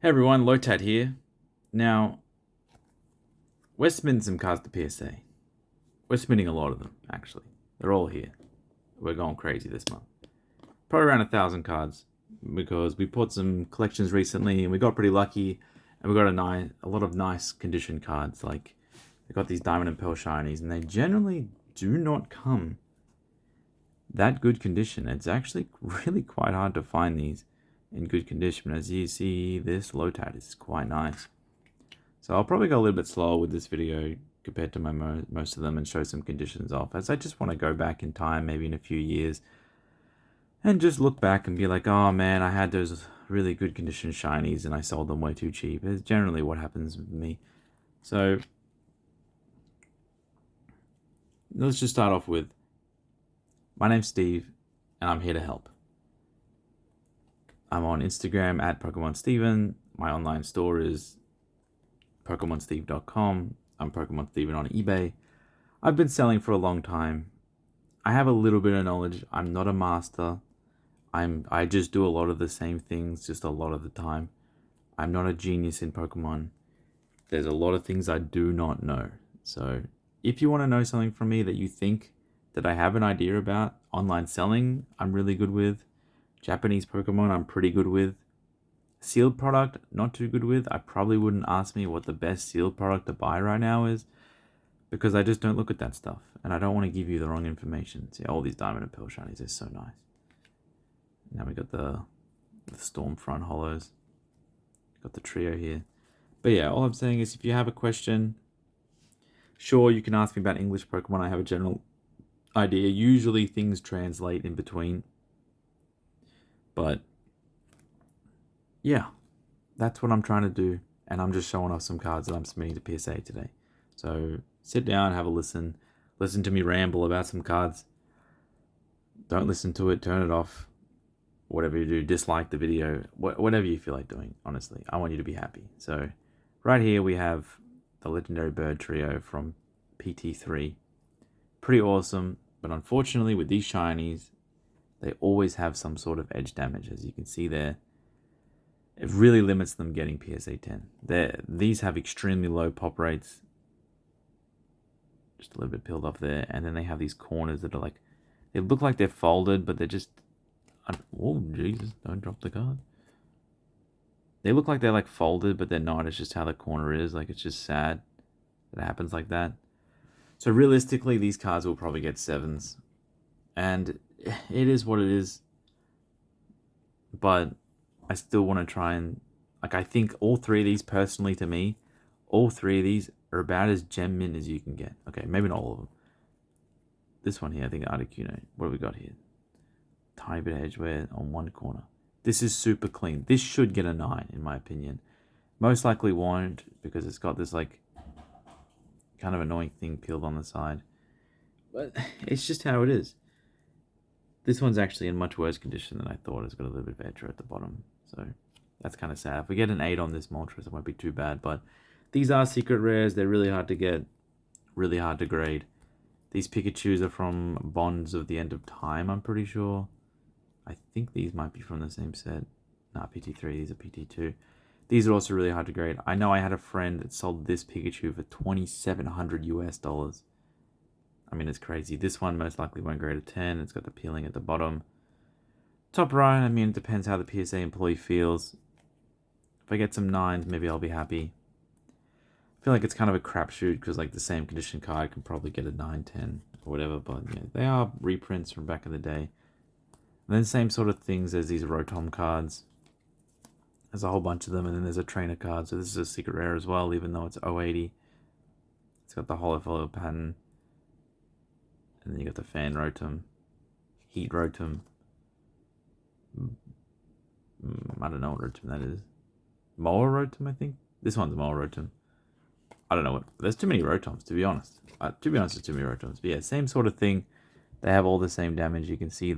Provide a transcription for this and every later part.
Hey everyone, Lotat here. Now, we're submitting some cards to PSA. We're submitting a lot of them, actually. They're all here. We're going crazy this month. Probably around 1,000 cards because we put some collections recently and we got pretty lucky and we got a lot of nice condition cards. Like, we got these Diamond and Pearl shinies and they generally do not come that good condition. It's actually really quite hard to find these in good condition. As you see, this Lotat is quite nice. So I'll probably go a little bit slower with this video compared to my most of them and show some conditions off, as I just want to go back in time, maybe in a few years, and just look back and be like, oh man, I had those really good condition shinies and I sold them way too cheap. It's generally what happens with me. So let's just start off with, my name's Steve and I'm here to help. I'm on Instagram at pokemonsteven. My online store is pokemonsteve.com. I'm pokemonsteven on eBay. I've been selling for a long time. I have a little bit of knowledge. I'm not a master. I just do a lot of the same things just a lot of the time. I'm not a genius in Pokemon. There's a lot of things I do not know. So if you want to know something from me that you think that I have an idea about, online selling I'm really good with. Japanese Pokemon I'm pretty good with. Sealed product, not too good with. I probably wouldn't ask me what the best sealed product to buy right now is, because I just don't look at that stuff. And I don't want to give you the wrong information. See, all these Diamond and Pearl shinies are so nice. Now we got the Stormfront holos. Got the trio here. But yeah, all I'm saying is if you have a question, sure, you can ask me about English Pokemon. I have a general idea. Usually things translate in between. But yeah, that's what I'm trying to do. And I'm just showing off some cards that I'm submitting to PSA today. So sit down, have a listen. Listen to me ramble about some cards. Don't listen to it, turn it off. Whatever you do, dislike the video. Whatever you feel like doing, honestly. I want you to be happy. So right here we have the Legendary Bird Trio from PT3. Pretty awesome. But unfortunately with these shinies, they always have some sort of edge damage, as you can see there. It really limits them getting PSA 10. These have extremely low pop rates. Just a little bit peeled off there. And then they have these corners that are like, they look like they're folded, but they're just, oh Jesus, don't drop the card. They look like they're like folded, but they're not. It's just how the corner is. Like, it's just sad that it happens like that. So realistically, these cards will probably get 7s. And it is what it is. But I still want to try and, like, I think all three of these, personally to me, all three of these are about as gem mint as you can get. Okay, maybe not all of them. This one here, I think Articuno. What have we got here? Tiny bit of edgeware on one corner. This is super clean. This should get a 9, in my opinion. Most likely won't, because it's got this, like, kind of annoying thing peeled on the side. But it's just how it is. This one's actually in much worse condition than I thought. It's got a little bit of edge at the bottom. So that's kind of sad. If we get an 8 on this Moltres, it won't be too bad. But these are secret rares. They're really hard to get. Really hard to grade. These Pikachus are from Bonds of the End of Time, I'm pretty sure. I think these might be from the same set. Nah, PT3. These are PT2. These are also really hard to grade. I know I had a friend that sold this Pikachu for $2,700 US. I mean, it's crazy. This one most likely won't grade a 10. It's got the peeling at the bottom. Top right, I mean, it depends how the PSA employee feels. If I get some 9s, maybe I'll be happy. I feel like it's kind of a crapshoot because, like, the same condition card can probably get a 9, 10, or whatever. But yeah, they are reprints from back in the day. And then same sort of things as these Rotom cards. There's a whole bunch of them, and then there's a trainer card. So this is a secret rare as well, even though it's 080. It's got the Holo pattern. And then you got the Fan Rotom, Heat Rotom. I don't know what Rotom that is. Moa Rotom, I think. This one's Moa Rotom. I don't know what. There's too many Rotoms, to be honest. There's too many Rotoms. But yeah, same sort of thing. They have all the same damage. You can see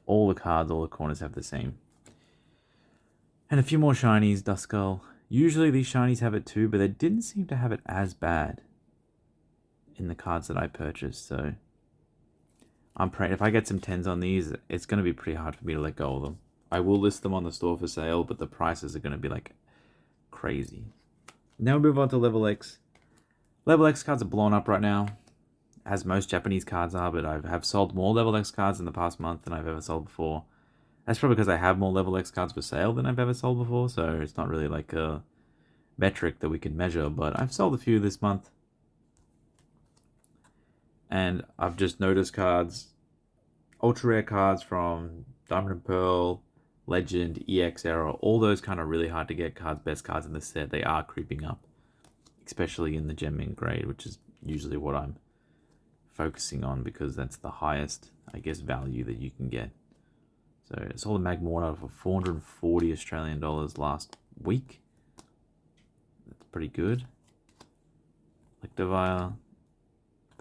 all the cards, all the corners have the same. And a few more shinies, Duskull. Usually these shinies have it too, but they didn't seem to have it as bad in the cards that I purchased. So I'm praying if I get some 10s on these, it's going to be pretty hard for me to let go of them. I will list them on the store for sale, but the prices are going to be like crazy. Now we move on to Level X. Level X cards are blown up right now, as most Japanese cards are, but I have sold more Level X cards in the past month than I've ever sold before. That's probably because I have more Level X cards for sale than I've ever sold before, so it's not really like a metric that we can measure, but I've sold a few this month. And I've just noticed cards, ultra rare cards from Diamond and Pearl, Legend, EX era, all those kind of really hard to get cards, best cards in the set, they are creeping up. Especially in the gem mint grade, which is usually what I'm focusing on because that's the highest, I guess, value that you can get. So I sold a Magmortar for 440 Australian dollars last week. That's pretty good. Electivire,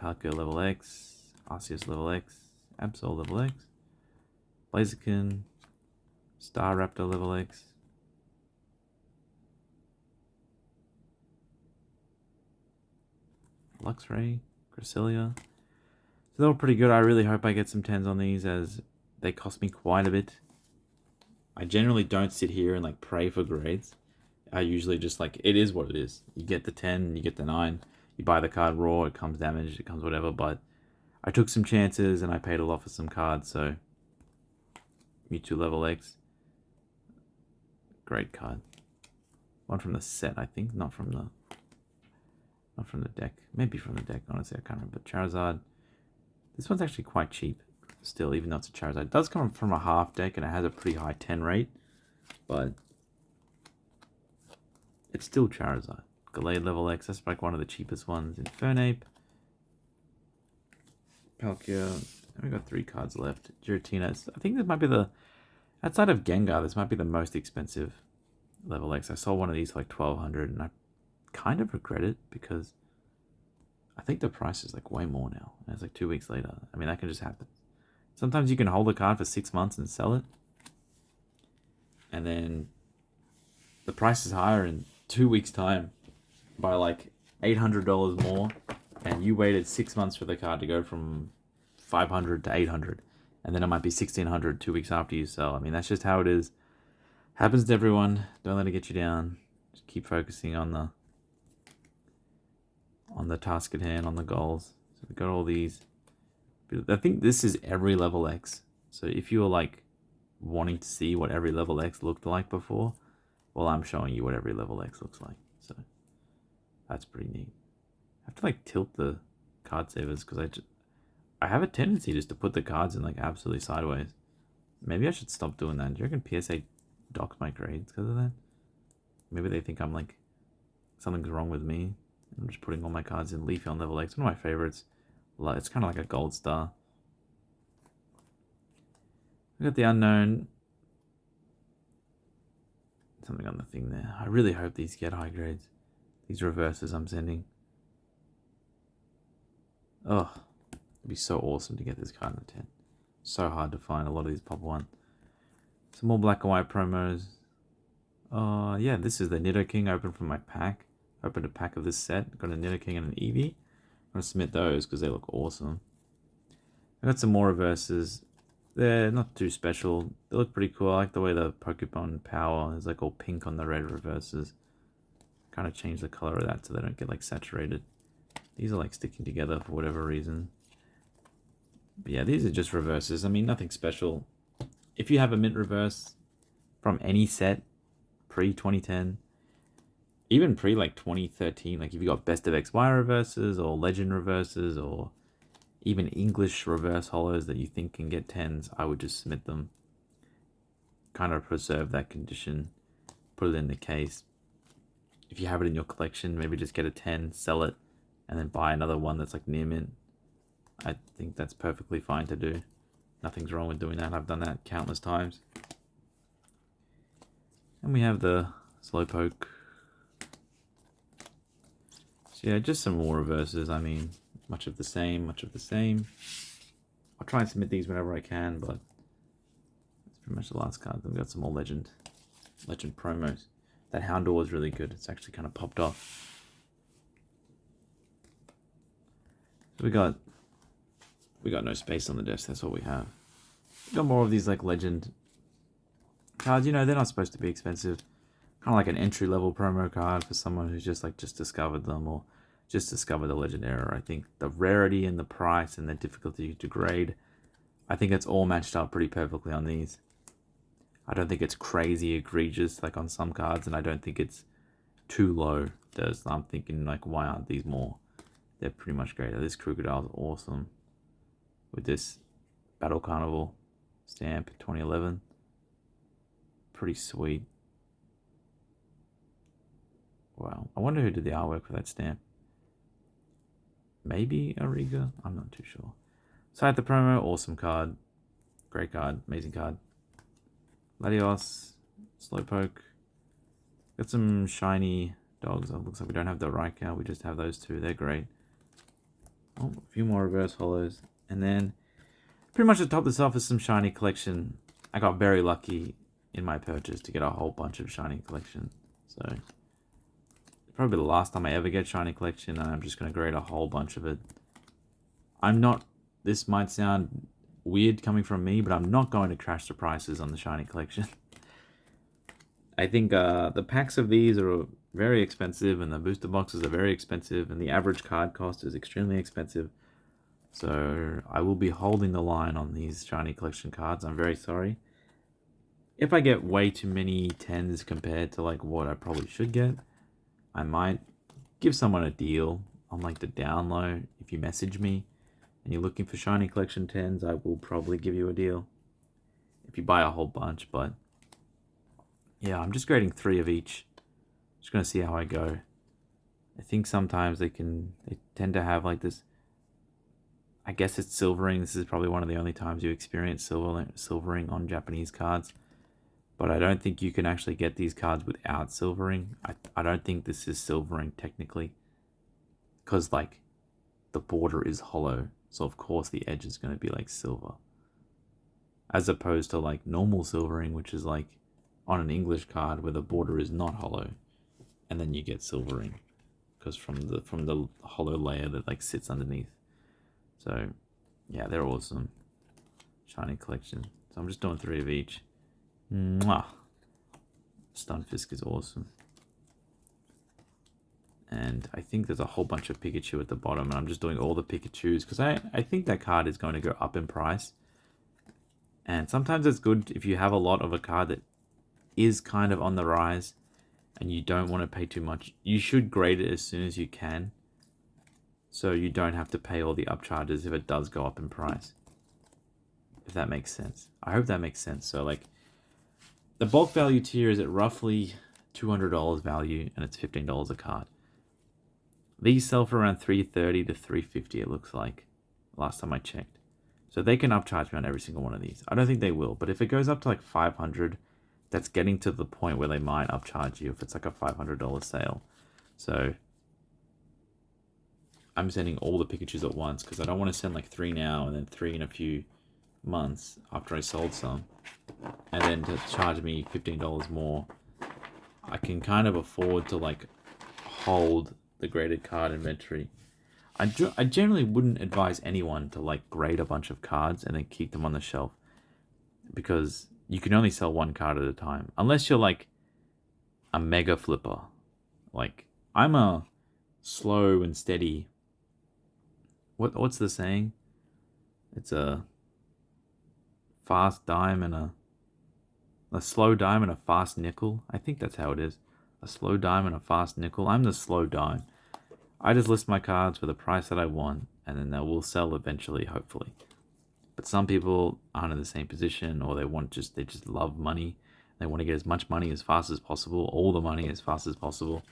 Palkia level X, Arceus level X, Absol level X, Blaziken, Staraptor level X, Luxray, Cresselia. So they're all pretty good. I really hope I get some 10s on these as they cost me quite a bit. I generally don't sit here and like pray for grades. I usually just like, it is what it is. You get the 10, you get the 9. You buy the card raw, it comes damaged, it comes whatever. But I took some chances and I paid a lot for some cards. So Mewtwo level X. Great card. One from the set, I think. Not from the deck. Maybe from the deck, honestly. I can't remember. Charizard. This one's actually quite cheap still, even though it's a Charizard. It does come from a half deck and it has a pretty high 10 rate. But it's still Charizard. Gallade level X. That's like one of the cheapest ones. Infernape. Palkia. And we got 3 cards left. Giratina. I think this might be the... Outside of Gengar, this might be the most expensive level X. I saw one of these for like 1200 and I kind of regret it because I think the price is like way more now. And it's like 2 weeks later. I mean, that can just happen. Sometimes you can hold a card for 6 months and sell it. And then the price is higher in 2 weeks' time by like $800 more. And you waited 6 months for the card to go from 500 to 800. And then it might be 1600 2 weeks after you sell. I mean, that's just how it is. Happens to everyone. Don't let it get you down. Just keep focusing on the task at hand, on the goals. So we got all these. I think this is every level X. So if you were like wanting to see what every level X looked like before, well, I'm showing you what every level X looks like. So that's pretty neat. I have to like tilt the card savers because I have a tendency just to put the cards in like absolutely sideways. Maybe I should stop doing that. Do you reckon PSA docks my grades because of that? Maybe they think I'm like, something's wrong with me. I'm just putting all my cards in Leafeon level X. One of my favorites. It's kind of like a gold star. We got the unknown. Something on the thing there. I really hope these get high grades. These reverses I'm sending. Oh, it'd be so awesome to get this card in the 10. So hard to find a lot of these pop one. Some more black and white promos. Yeah, this is the Nidoking I opened from my pack. Opened a pack of this set. Got a Nidoking and an Eevee. I'm going to submit those because they look awesome. I got some more reverses. They're not too special. They look pretty cool. I like the way the Pokemon Power is like all pink on the red reverses. Kind of change the color of that so they don't get like saturated. These are like sticking together for whatever reason. But yeah, these are just reverses. I mean, nothing special. If you have a mint reverse from any set pre-2010, even pre like 2013, like if you got Best of XY reverses or Legend reverses or even English reverse holos that you think can get 10s, I would just submit them. Kind of preserve that condition, put it in the case. If you have it in your collection, maybe just get a 10, sell it, and then buy another one that's like near mint. I think that's perfectly fine to do. Nothing's wrong with doing that. I've done that countless times. And we have the Slowpoke. So yeah, just some more reverses. I mean, much of the same, much of the same. I'll try and submit these whenever I can, but that's pretty much the last card. Then we got some more Legend promos. That Houndour is really good. It's actually kind of popped off. So we got no space on the desk. That's all we have. We got more of these like Legend cards, you know, they're not supposed to be expensive. Kind of like an entry-level promo card for someone who's just discovered them or just discovered the Legendary. I think the rarity and the price and the difficulty to grade, I think it's all matched up pretty perfectly on these. I don't think it's crazy egregious like on some cards, and I don't think it's too low. I'm thinking like, why aren't these more? They're pretty much great. This Crocodile is awesome with this Battle Carnival stamp 2011. Pretty sweet. Wow. I wonder who did the artwork for that stamp. Maybe Ariga? I'm not too sure. Side the promo, awesome card. Great card, amazing card. Latios, Slowpoke. Got some shiny dogs. It looks like we don't have the Raikou, we just have those two. They're great. Oh, a few more reverse holos. And then, pretty much to top this off is some shiny collection. I got very lucky in my purchase to get a whole bunch of shiny collection. So, probably the last time I ever get shiny collection, and I'm just going to grade a whole bunch of it. This might sound weird coming from me, but I'm not going to crash the prices on the shiny collection. I think the packs of these are very expensive, and the booster boxes are very expensive, and the average card cost is extremely expensive. So I will be holding the line on these shiny collection cards. I'm very sorry. If I get way too many 10s compared to like what I probably should get, I might give someone a deal on like the down low. If you message me and you're looking for shiny collection 10s, I will probably give you a deal if you buy a whole bunch. But yeah, I'm just grading 3 of each. Just gonna see how I go. I think sometimes they tend to have like this, I guess it's silvering. This is probably one of the only times you experience silvering on Japanese cards. But I don't think you can actually get these cards without silvering. I don't think this is silvering technically. Because like the border is hollow. So of course the edge is going to be like silver. As opposed to like normal silvering, which is like on an English card where the border is not hollow. And then you get silvering. Because from the hollow layer that like sits underneath. So yeah, they're awesome. Shiny collection. So I'm just doing 3 of each. Mwah. Stunfisk is awesome. And I think there's a whole bunch of Pikachu at the bottom, and I'm just doing all the Pikachus because I think that card is going to go up in price. And sometimes it's good if you have a lot of a card that is kind of on the rise and you don't want to pay too much. You should grade it as soon as you can so you don't have to pay all the upcharges if it does go up in price. If that makes sense. I hope that makes sense. So like, the bulk value tier is at roughly $200 value, and it's $15 a card. These sell for around $330 to $350, it looks like, last time I checked. So they can upcharge me on every single one of these. I don't think they will, but if it goes up to like $500, that's getting to the point where they might upcharge you if it's like a $500 sale. So I'm sending all the Pikachus at once because I don't want to send like 3 now and then 3 in a few months after I sold some. And then to charge me $15 more, I can kind of afford to like hold the graded card inventory. I generally wouldn't advise anyone to like grade a bunch of cards and then keep them on the shelf because you can only sell 1 card at a time unless you're like a mega flipper. Like I'm a slow and steady. What's the saying? It's a fast dime and a slow dime and a fast nickel. I think that's how it is. A slow dime and a fast nickel. I'm the slow dime. I just list my cards for the price that I want, and then they will sell eventually, hopefully. But some people aren't in the same position, or they just love money. They want to get as much money as fast as possible, all the money as fast as possible.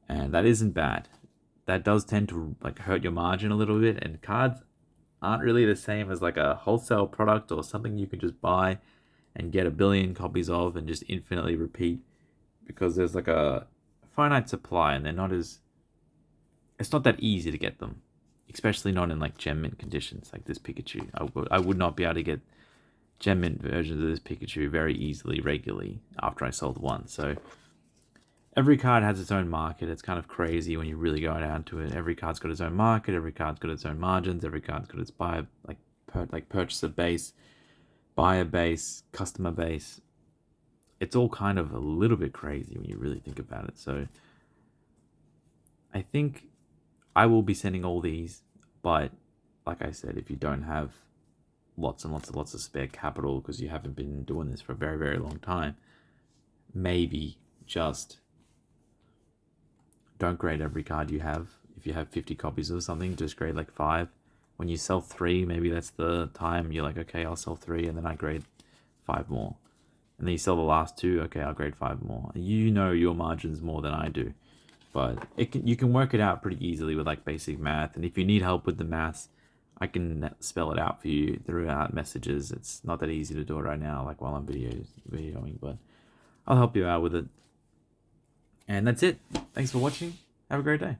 And that isn't bad. That does tend to like hurt your margin a little bit, and cards aren't really the same as like a wholesale product or something you can just buy and get a billion copies of and just infinitely repeat, because there's like a finite supply and it's not that easy to get them, especially not in like gem mint conditions like this Pikachu. I would not be able to get gem mint versions of this Pikachu very easily regularly after I sold one. So every card has its own market. It's kind of crazy when you really go down to it. Every card's got its own market, every card's got its own margins, every card's got its purchaser base, buyer base, customer base. it's all kind of a little bit crazy when you really think about it. So I think I will be sending all these, but like I said, if you don't have lots and lots of spare capital because you haven't been doing this for a very, very long time, maybe just don't grade every card you have. If you have 50 copies of something, just grade like 5. When you sell 3, maybe that's the time you're like, okay, I'll sell 3 and then I grade 5 more. And then you sell the last 2, okay, I'll grade 5 more. You know your margins more than I do. But you can work it out pretty easily with like basic math. And if you need help with the maths, I can spell it out for you throughout messages. It's not that easy to do it right now, like while I'm videoing, but I'll help you out with it. And that's it. Thanks for watching. Have a great day.